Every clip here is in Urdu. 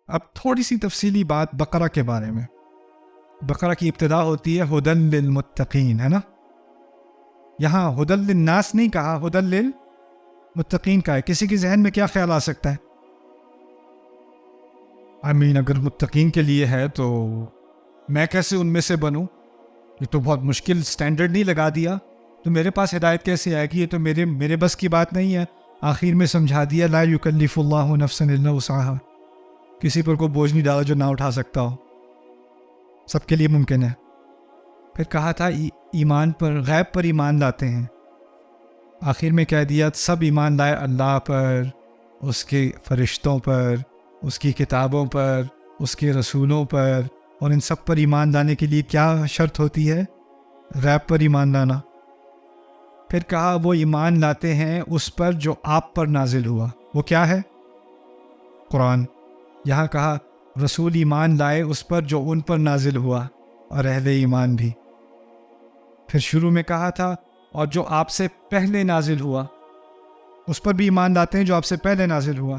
اب تھوڑی سی تفصیلی بات بقرہ کے بارے میں. بقرہ کی ابتدا ہوتی ہے ہدی للمتقین، ہے نا. یہاں ہدی للناس نہیں کہا، ہدی للمتقین کا ہے. کسی کے ذہن میں کیا خیال آ سکتا ہے؟ اگر متقین کے لیے ہے تو میں کیسے ان میں سے بنوں؟ یہ تو بہت مشکل سٹینڈرڈ نہیں لگا دیا. تو میرے پاس ہدایت کیسے آئے گی؟ یہ تو میرے بس کی بات نہیں ہے. آخر میں سمجھا دیا لا یکلف اللہ نفسا الا وسعها. کسی پر کوئی بوجھ نہیں ڈالا جو نہ اٹھا سکتا ہو، سب کے لیے ممکن ہے. پھر کہا تھا ایمان پر، غیب پر ایمان لاتے ہیں. آخر میں کہہ دیا سب ایمان لائے اللہ پر، اس کے فرشتوں پر، اس کی کتابوں پر، اس کے رسولوں پر، اور ان سب پر ایمان لانے کے لیے کیا شرط ہوتی ہے؟ غیب پر ایمان لانا. پھر کہا وہ ایمان لاتے ہیں اس پر جو آپ پر نازل ہوا. وہ کیا ہے؟ قرآن. یہاں کہا رسول ایمان لائے اس پر جو ان پر نازل ہوا، اور اہل ایمان بھی. پھر شروع میں کہا تھا اور جو آپ سے پہلے نازل ہوا، اس پر بھی ایمان لاتے ہیں جو آپ سے پہلے نازل ہوا.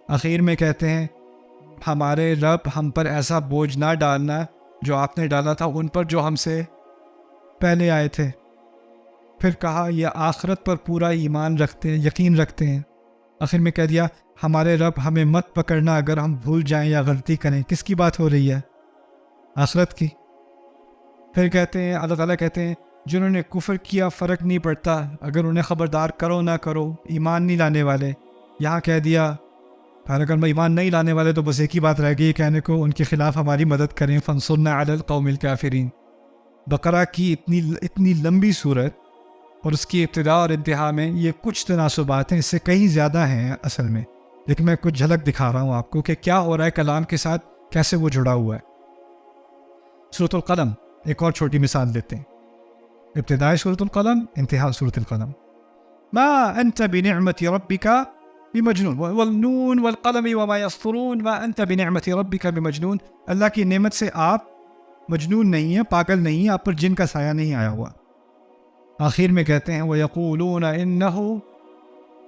آخر میں کہتے ہیں ہمارے رب ہم پر ایسا بوجھ نہ ڈالنا جو آپ نے ڈالا تھا ان پر جو ہم سے پہلے آئے تھے. پھر کہا یہ آخرت پر پورا ایمان رکھتے ہیں، یقین رکھتے ہیں. آخر میں کہہ دیا ہمارے رب ہمیں مت پکڑنا اگر ہم بھول جائیں یا غلطی کریں. کس کی بات ہو رہی ہے؟ آخرت کی. پھر کہتے ہیں اللہ تعالیٰ کہتے ہیں جنہوں نے کفر کیا فرق نہیں پڑتا، اگر انہیں خبردار کرو نہ کرو، ایمان نہیں لانے والے. یہاں کہہ دیا اگر میں ایمان نہیں لانے والے تو بس ایک ہی بات رہ گئی کہنے کو، ان کے خلاف ہماری مدد کریں. فانصرنا علی القوم الکافرین. بقرہ کی اتنی لمبی صورت اور اس کی ابتدا اور انتہا میں یہ کچھ تناسبات ہیں، اس سے کہیں زیادہ ہیں اصل میں، لیکن میں کچھ جھلک دکھا رہا ہوں آپ کو کہ کیا ہو رہا ہے کلام کے ساتھ، کیسے وہ جڑا ہوا ہے. سورۃ القلم ایک اور چھوٹی مثال دیتے ہیں. ابتدائی سورۃ القلم، انتہا سورۃ القلم. ما انت بنعمت ربک بمجنون والنون والقلم وما یسطرون ما انت بنعمت ربک بمجنون. اللہ کی نعمت سے آپ مجنون نہیں ہیں، پاگل نہیں ہیں، آپ پر جن کا سایہ نہیں آیا ہوا. آخر میں کہتے ہیں وَيَقُولُونَ إِنَّهُ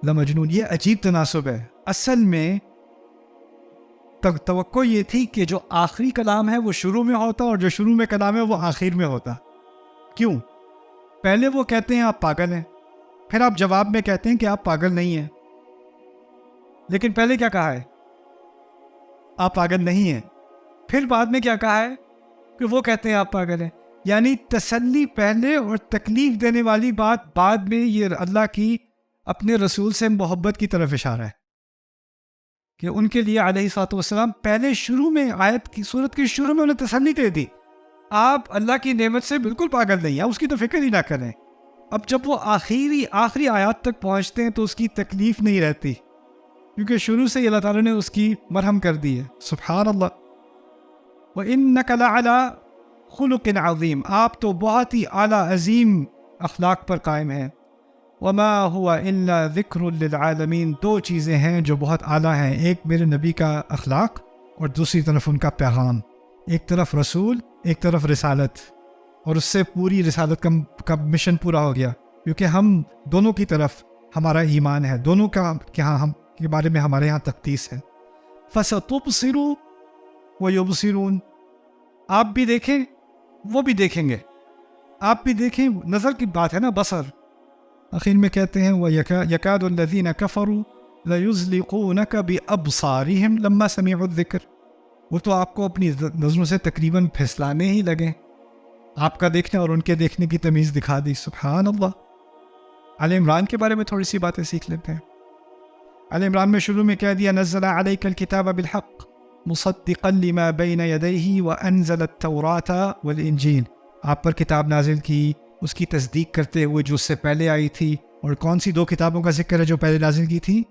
لَمَجْنُونَ. یہ عجیب تناسب ہے. اصل میں توقع یہ تھی کہ جو آخری کلام ہے وہ شروع میں ہوتا اور جو شروع میں کلام ہے وہ آخر میں ہوتا. کیوں؟ پہلے وہ کہتے ہیں آپ پاگل ہیں، پھر آپ جواب میں کہتے ہیں کہ آپ پاگل نہیں ہیں. لیکن پہلے کیا کہا ہے؟ آپ پاگل نہیں ہیں. پھر بعد میں کیا کہا ہے؟ کہ وہ کہتے ہیں آپ پاگل ہیں. یعنی تسلی پہلے اور تکلیف دینے والی بات بعد میں. یہ اللہ کی اپنے رسول سے محبت کی طرف اشارہ ہے کہ ان کے لیے علیہ الصلوۃ والسلام پہلے شروع میں آیت کی صورت کے شروع میں انہیں تسلی دے دی آپ اللہ کی نعمت سے بالکل پاگل نہیں ہیں، اس کی تو فکر ہی نہ کریں. اب جب وہ آخری آیات تک پہنچتے ہیں تو اس کی تکلیف نہیں رہتی، کیونکہ شروع سے ہی اللہ تعالیٰ نے اس کی مرہم کر دی ہے. سبحان اللہ. وَإِنَّكَ لَعَلَىٰ خُلُقٍ عَظِيمٍ. آپ تو بہت ہی اعلیٰ عظیم اخلاق پر قائم ہیں. وَمَا هُوَ إِلَّا ذِكْرٌ لِلْعَالَمِينَ. دو چیزیں ہیں جو بہت اعلیٰ ہیں، ایک میرے نبی کا اخلاق اور دوسری طرف ان کا پیغام. ایک طرف رسول، ایک طرف رسالت، اور اس سے پوری رسالت کا مشن پورا ہو گیا، کیونکہ ہم دونوں کی طرف ہمارا ایمان ہے، دونوں کا ہم کے بارے میں ہمارے یہاں تقدیس ہے. فَسَتُبْصِرُ وَيُبْصِرُونَ. آپ بھی دیکھیں وہ بھی دیکھیں گے، آپ بھی دیکھیں، نظر کی بات ہے نا، بصر. آخر میں کہتے ہیں وَيَكَادُ الَّذِينَ كَفَرُوا لَيُزْلِقُونَكَ بِأَبْصَارِهِمْ لَمَّا سَمِعُوا الذِّكْرَ. وہ تو آپ کو اپنی نظروں سے تقریباً پھسلانے ہی لگے. آپ کا دیکھنے اور ان کے دیکھنے کی تمیز دکھا دی. سبحان اللہ. آل عمران کے بارے میں تھوڑی سی باتیں سیکھ لیتے ہیں. آل عمران میں شروع میں کہہ دیا نزل علیک الکتاب بالحق مصدقا لما بین یدیہ وانزل التوراۃ والانجیل. آپ پر کتاب نازل کی اس کی تصدیق کرتے ہوئے جو اس سے پہلے آئی تھی. اور کون سی دو کتابوں کا ذکر ہے جو پہلے نازل کی تھی؟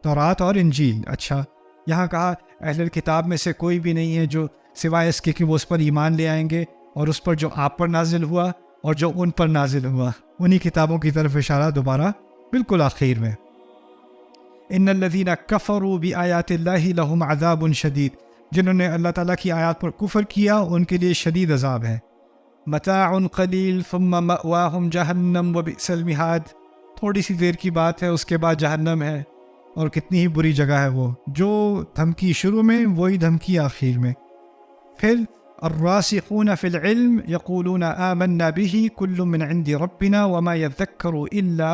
تورات اور انجیل. اچھا، یہاں کہا اہل کتاب میں سے کوئی بھی نہیں ہے جو سوائے اس کے کہ وہ اس پر ایمان لے آئیں گے اور اس پر جو آپ پر نازل ہوا اور جو ان پر نازل ہوا. انہی کتابوں کی طرف اشارہ دوبارہ بالکل آخر میں. ان الذین کفروا بآیات اللہ لہم عذاب شدید. جنہوں نے اللہ تعالیٰ کی آیات پر کفر کیا ان کے لیے شدید عذاب ہے. متاع قلیل ثم مأواہم جہنم وبئس المہاد. تھوڑی سی دیر کی بات ہے، اس کے بعد جہنم ہے اور کتنی ہی بری جگہ ہے وہ، جو دھمکی شروع میں وہی دھمکی آخر میں۔ پھر الراسخون فی العلم یقولون آمنا به کل من عند ربنا وما یذکر الا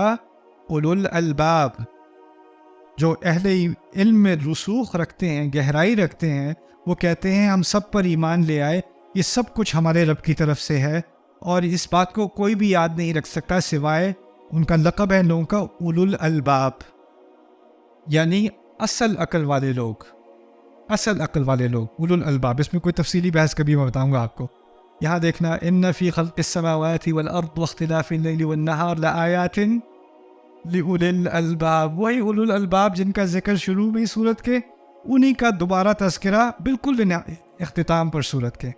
اولو الالباب، جو اہل علم میں رسوخ رکھتے ہیں، گہرائی رکھتے ہیں، وہ کہتے ہیں ہم سب پر ایمان لے آئے، یہ سب کچھ ہمارے رب کی طرف سے ہے، اور اس بات کو کوئی بھی یاد نہیں رکھ سکتا سوائے، ان کا لقب ہے لوگوں کا اولو الالباب، یعنی اصل عقل والے لوگ، اصل عقل والے لوگ اولو الالباب۔ اس میں کوئی تفصیلی بحث کبھی میں بتاؤں گا آپ کو۔ یہاں دیکھنا، ان فی خلق السماوات والارض واختلاف اللیل والنہار لآیات لأولی الالباب، وہی اولو الالباب جن کا ذکر شروع میں سورت کے، انہی کا دوبارہ تذکرہ بالکل اختتام پر سورت کے۔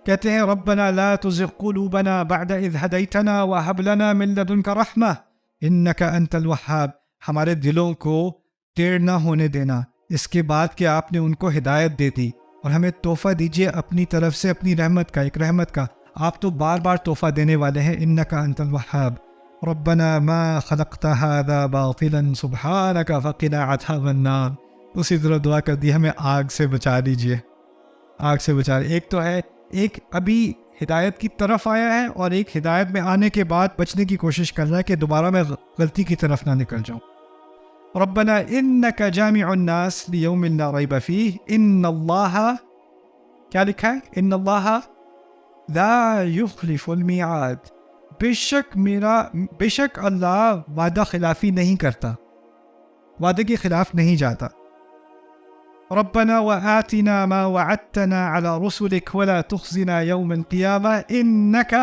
کہتے ہیں ربنا لا تزغ قلوبنا بعد اذ ہدیتنا وہب لنا من لدنک رحمہ انک انت الوہاب، ہمارے دلوں کو ٹیڑھ نہ ہونے دینا اس کے بعد کہ آپ نے ان کو ہدایت دے دی، اور ہمیں تحفہ دیجیے اپنی طرف سے، اپنی رحمت کا، ایک رحمت کا، آپ تو بار بار تحفہ دینے والے ہیں، انک انت الوہاب۔ ربنا ما خلقت هذا باطلا سبحانک فقنا عذاب النار، اسی طرح دعا کر دی ہمیں آگ سے بچا لیجیے، آگ سے بچا۔ ایک تو ہے، ایک ابھی ہدایت کی طرف آیا ہے، اور ایک ہدایت میں آنے کے بعد بچنے کی کوشش کر رہا ہے کہ دوبارہ میں غلطی کی طرف نہ نکل جاؤں۔ ربنا انک جامع الناس لیوم لا ریب فیہ ان اللہ، کیا لکھا ہے؟ ان اللہ لا یخلف المیعاد، بے شک اللہ وعدہ خلافی نہیں کرتا، وعدے کے خلاف نہیں جاتا۔ ربنا وآتنا ما وعدتنا على رسلك ولا تخزنا يوم القيامة إنك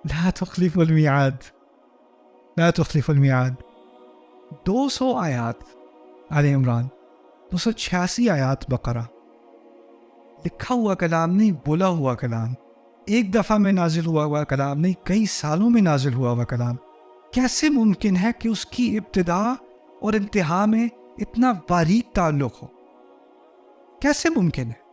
لا تخلف الميعاد، لا تخلف الميعاد۔ 200 آیات آل عمران، 286 آیات بقرہ، لکھا ہوا کلام نہیں، بولا ہوا کلام، ایک دفعہ میں نازل ہوا کلام نہیں، کئی سالوں میں نازل ہوا کلام۔ کیسے ممکن ہے کہ اس کی ابتدا اور انتہا میں اتنا باریک تعلق ہو؟ کیسے ممکن ہے؟